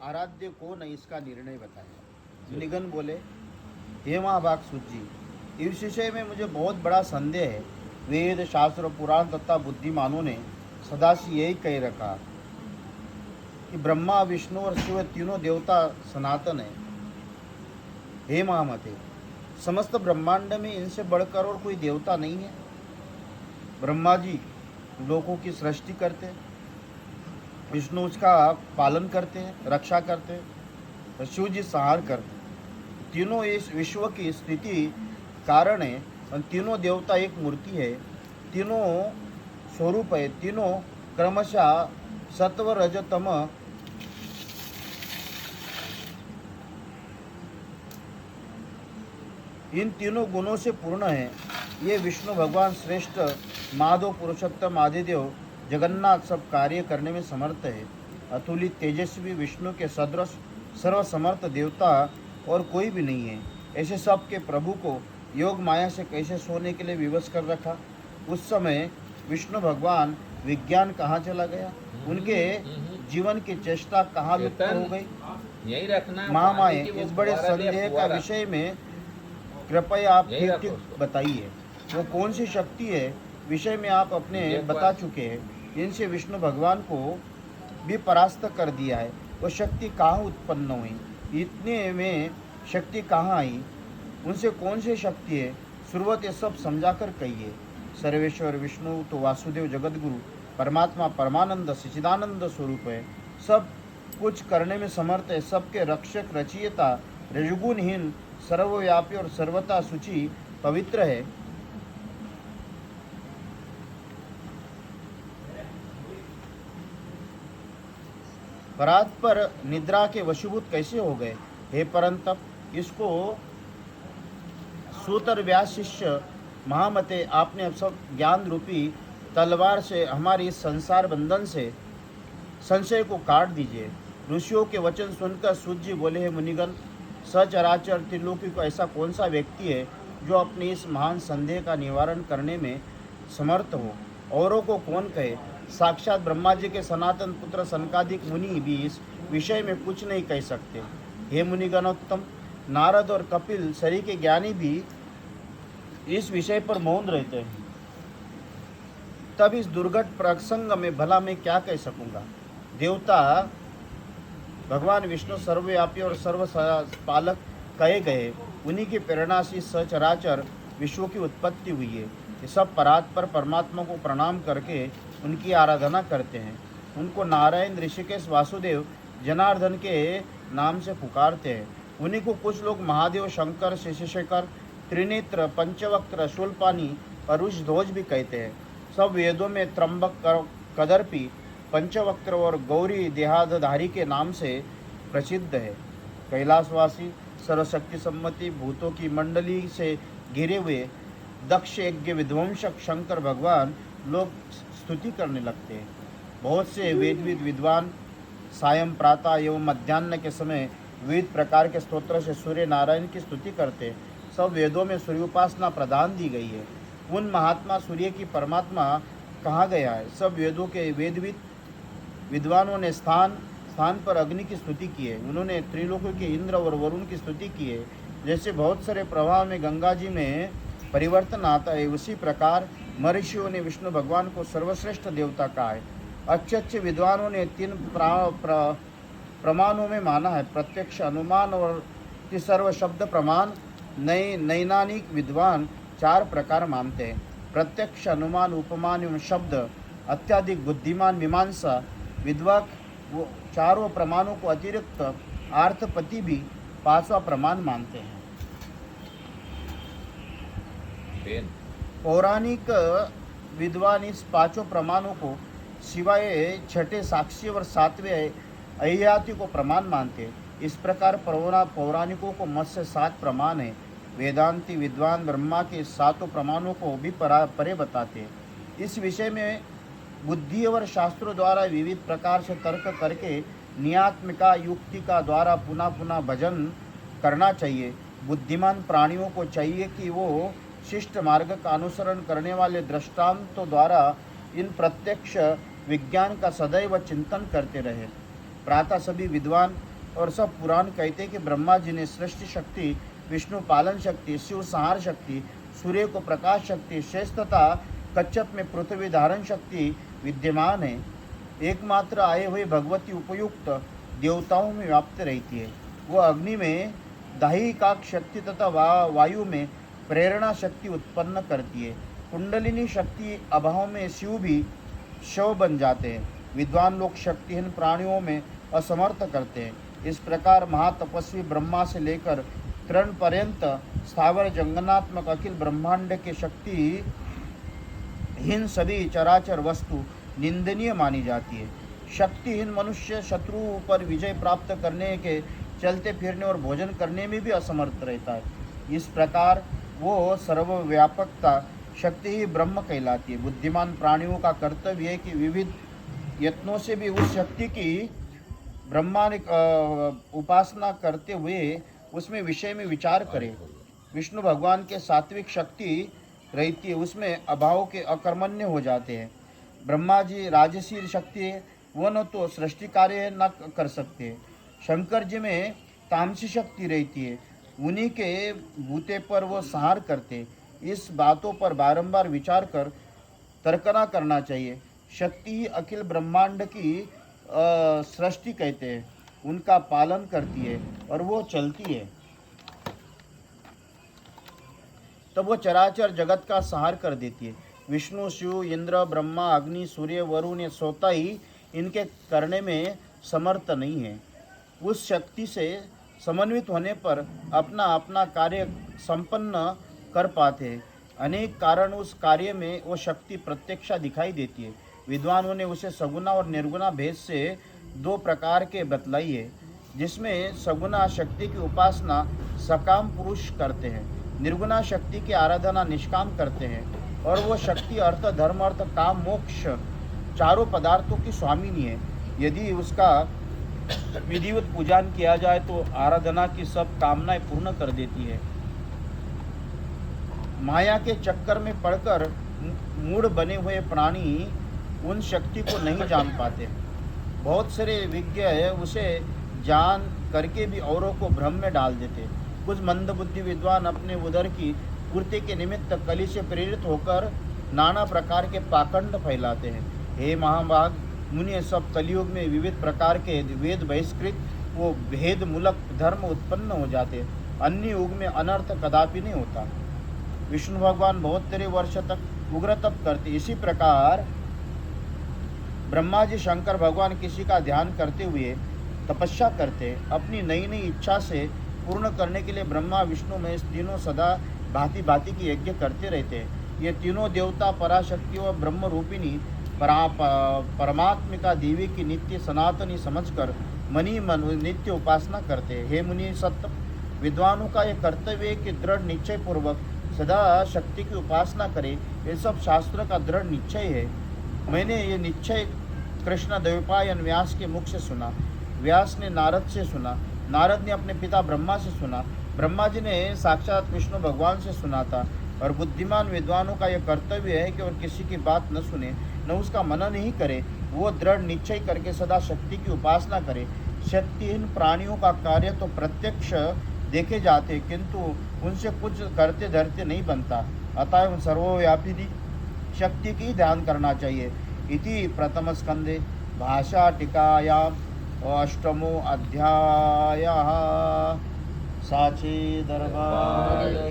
आराध्य कौन है इसका निर्णय बताया। निगन बोले, हे महाभाग सूत जी, इस विषय में मुझे बहुत बड़ा संदेह है। वेद शास्त्र पुराण तथा बुद्धिमानों ने सदा से यही कह रखा कि ब्रह्मा विष्णु और शिव तीनों देवता सनातन है। हे महामते, समस्त ब्रह्मांड में इनसे बढ़कर और कोई देवता नहीं है। ब्रह्मा जी लोगों की सृष्टि करते हैं, विष्णु उसका पालन करते हैं, रक्षा करते हैं, और शिव जी संहार करते हैं। तीनों इस विश्व की स्थिति कारण है और तीनों देवता एक मूर्ति है, तीनों स्वरूप है, तीनों क्रमशः सत्व रज तम इन तीनों गुणों से पूर्ण है। ये विष्णु भगवान श्रेष्ठ माधव पुरुषोत्तम आदिदेव जगन्नाथ सब कार्य करने में समर्थ है। अतुलित तेजस्वी विष्णु के सदृश सर्वसमर्थ देवता और कोई भी नहीं है। ऐसे सब के प्रभु को योग माया से कैसे सोने के लिए विवश कर रखा। उस समय विष्णु भगवान विज्ञान कहाँ चला गया, उनके जीवन की चेष्टा कहाँ लुप्त हो गई। यही रखना महामाए, इस बड़े संदेह का विषय में कृपया आप ठीक ठीक बताइए। वो कौन सी शक्ति है विषय में आप अपने बता चुके हैं। इनसे विष्णु भगवान को भी परास्त कर दिया है। वो शक्ति कहाँ उत्पन्न हुई, इतने में शक्ति कहाँ आई, उनसे कौन सी शक्ति है, शुरुआत ये सब समझाकर कहिए। सर्वेश्वर विष्णु तो वासुदेव जगतगुरु परमात्मा परमानंद सच्चिदानंद स्वरूप है, सब कुछ करने में समर्थ है, सबके रक्षक रचयिता, रजगुणहीन, सर्वव्यापी और सर्वथा सूची पवित्र है। परात पर निद्रा के वशीभूत कैसे हो गए। हे परंतप, इसको सूतर व्यास शिष्य महामते, आपने अब सब ज्ञान रूपी तलवार से हमारी इस संसार बंधन से संशय को काट दीजिए। ऋषियों के वचन सुनकर सूत जी बोले, हे मुनिगण, सचराचर त्रिलोकी को ऐसा कौन सा व्यक्ति है जो अपनी इस महान संदेह का निवारण करने में समर्थ हो। औरों को कौन कहे, साक्षात ब्रह्मा जी के सनातन पुत्र सनकादिक मुनि भी इस विषय में कुछ नहीं कह सकते। हे मुनिगणोत्तम, नारद और कपिल सरी के ज्ञानी भी इस विषय पर मौन रहते हैं। तब इस दुर्घट प्रसंग में भला मैं क्या कह सकूंगा। देवता भगवान विष्णु सर्वव्यापी और सर्वपालक कहे गए, उन्हीं की प्रेरणा से सचराचर विश्व की उत्पत्ति हुई है। ये सब परात्पर परमात्मा को प्रणाम करके उनकी आराधना करते हैं। उनको नारायण, ऋषिकेश, वासुदेव, जनार्दन के नाम से पुकारते हैं। उन्हीं को कुछ लोग महादेव, शंकर, शेषशेखर, त्रिनेत्र, पंचवक्त्र, शूलपानी और ऋषध्वज भी कहते हैं। सब वेदों में त्र्यंबक, कदर्पी, पंचवक्त्र और गौरी देहाधारी के नाम से प्रसिद्ध है। कैलाशवासी, सर्वशक्ति सम्मति, भूतों की मंडली से घिरे हुए दक्ष यज्ञ विध्वंसक शंकर भगवान लोग स्तुति करने लगते हैं। बहुत से वेदविद विद्वान सायं, प्रातः एवं मध्याह्न के समय विविध प्रकार के स्तोत्र से सूर्य नारायण की स्तुति करते हैं। सब वेदों में सूर्य उपासना प्रदान दी गई है। उन महात्मा सूर्य की परमात्मा कहा गया है। सब वेदों के वेदविद विद्वानों ने स्थान स्थान पर अग्नि की स्तुति की है। उन्होंने त्रिलोकों के इंद्र और वरुण की स्तुति की है। जैसे बहुत सारे प्रवाह में गंगा जी में परिवर्तन आता है, उसी प्रकार महर्षियों ने विष्णु भगवान को सर्वश्रेष्ठ देवता कहा है। अच्छे अच्छे विद्वानों ने तीन प्रमाणों में माना है, प्रत्यक्ष, अनुमान और सर्व शब्द प्रमाण। नैनानिक विद्वान चार प्रकार मानते हैं, प्रत्यक्ष, अनुमान, उपमान एवं शब्द। अत्याधिक बुद्धिमान मीमांसा विद्वान वो चारों प्रमाणों को अतिरिक्त आर्थपति भी पांचवा प्रमाण मानते हैं। पौराणिक विद्वान इस पांचों प्रमाणों को सिवाय छठे साक्षी और सातवें अहयाति को प्रमाण मानते हैं। इस प्रकार पौराणिकों को मत से 7 प्रमाण है। वेदांती विद्वान ब्रह्मा के 7 प्रमाणों को भी परे बताते हैं। इस विषय में बुद्धि और शास्त्रों द्वारा विविध प्रकार से तर्क करके नियात्मिका युक्ति का द्वारा पुनः पुनः भजन करना चाहिए। बुद्धिमान प्राणियों को चाहिए कि वो शिष्ट मार्ग का अनुसरण करने वाले दृष्टांतों द्वारा इन प्रत्यक्ष विज्ञान का सदैव चिंतन करते रहे। प्रातः सभी विद्वान और सब पुराण कहते कि ब्रह्मा जी ने सृष्टि शक्ति, विष्णु पालन शक्ति, शिव संहार शक्ति, सूर्य को प्रकाश शक्ति, शेष तथा कच्छप में पृथ्वी धारण शक्ति विद्यमान है। एकमात्र आए हुए भगवती उपयुक्त देवताओं में व्याप्त रहती है। वो अग्नि में दाहिकाक शक्ति तथा वायु में प्रेरणा शक्ति उत्पन्न करती है। कुंडलिनी शक्ति अभाव में शिव भी शव बन जाते हैं। विद्वान लोग शक्तिहीन प्राणियों में असमर्थ करते हैं। इस प्रकार महातपस्वी ब्रह्मा से लेकर तृण पर्यंत स्थावर जंगनात्मक अखिल ब्रह्मांड के शक्तिहीन सभी चराचर वस्तु निंदनीय मानी जाती है। शक्तिहीन मनुष्य शत्रु पर विजय प्राप्त करने के चलते फिरने और भोजन करने में भी असमर्थ रहता है। इस प्रकार वो सर्वव्यापकता शक्ति ही ब्रह्म कहलाती है। बुद्धिमान प्राणियों का कर्तव्य है कि विविध यत्नों से भी उस शक्ति की ब्रह्मांडिक उपासना करते हुए उसमें विषय में विचार करें। विष्णु भगवान के सात्विक शक्ति रहती है, उसमें अभाव के अकर्मण्य हो जाते हैं। ब्रह्मा जी राजसी शक्ति है, वो न तो सृष्टि कार्य न कर सकते। शंकर जी में तामसी शक्ति रहती है, उन्हीं के बूते पर वो संहार करते। इस बातों पर बारंबार विचार कर तर्कना करना चाहिए। शक्ति ही अखिल ब्रह्मांड की सृष्टि कहते हैं, उनका पालन करती है और वो चलती है, तब वो चराचर जगत का संहार कर देती है। विष्णु, शिव, इंद्र, ब्रह्मा, अग्नि, सूर्य, वरुण ये स्वतः ही इनके करने में समर्थ नहीं है। उस शक्ति से समन्वित होने पर अपना अपना कार्य संपन्न कर पाते हैं। अनेक कारण उस कार्य में वो शक्ति प्रत्यक्षा दिखाई देती है। विद्वानों ने उसे सगुना और निर्गुणा भेद से दो प्रकार के बतलाई है, जिसमें सगुना शक्ति की उपासना सकाम पुरुष करते हैं, निर्गुणा शक्ति की आराधना निष्काम करते हैं, और वो शक्ति अर्थ, धर्म, अर्थ, काम, मोक्ष चारों पदार्थों की स्वामिनी है। यदि उसका विधिवत पूजन किया जाए तो आराधना की सब कामनाएं पूर्ण कर देती है। माया के चक्कर में पड़कर मूढ़ बने हुए प्राणी उन शक्ति को नहीं जान पाते। बहुत सारे विज्ञ उसे जान करके भी औरों को भ्रम में डाल देते। कुछ मंदबुद्धि विद्वान अपने उदर की पूर्ति के निमित्त कली से प्रेरित होकर नाना प्रकार के पाखंड फैलाते हैं। हे महाभाग मुनि, सब कलयुग में विविध प्रकार के वेद बहिष्कृत वो भेद मूलक धर्म उत्पन्न हो जाते। अन्य युग में अनर्थ कदापि नहीं होता। विष्णु भगवान 72 वर्ष तक उग्र तप करते। इसी प्रकार ब्रह्मा जी शंकर भगवान किसी का ध्यान करते हुए तपस्या करते। अपनी नई नई इच्छा से पूर्ण करने के लिए ब्रह्मा, विष्णु, महेश तीनों सदा भांति भांति की यज्ञ करते रहते हैं। ये तीनों देवता पराशक्ति और ब्रह्म रूपिणी परमात्मिका देवी की नित्य सनातनी समझकर मनी मन नित्य उपासना करते हैं। हे मुनि सत्य, विद्वानों का यह कर्तव्य है कि दृढ़ निश्चय पूर्वक सदा शक्ति की उपासना करें। ये सब शास्त्र का दृढ़ निश्चय है। मैंने ये निश्चय कृष्ण द्वैपायन व्यास के मुख से सुना, व्यास ने नारद से सुना, नारद ने अपने पिता ब्रह्मा से सुना, ब्रह्मा जी ने साक्षात विष्णु भगवान से सुना था। और बुद्धिमान विद्वानों का यह कर्तव्य है कि और किसी की बात न सुने, न उसका मनन ही करे, वो दृढ़ निश्चय करके सदा शक्ति की उपासना करे। शक्तिहीन प्राणियों का कार्य तो प्रत्यक्ष देखे जाते, किंतु उनसे कुछ करते धरते नहीं बनता। अतः उन सर्वव्यापिनी शक्ति की ध्यान करना चाहिए। इति प्रथम स्कंदे भाषा टीकायाम अष्टमो अध्यायः। साची दरबार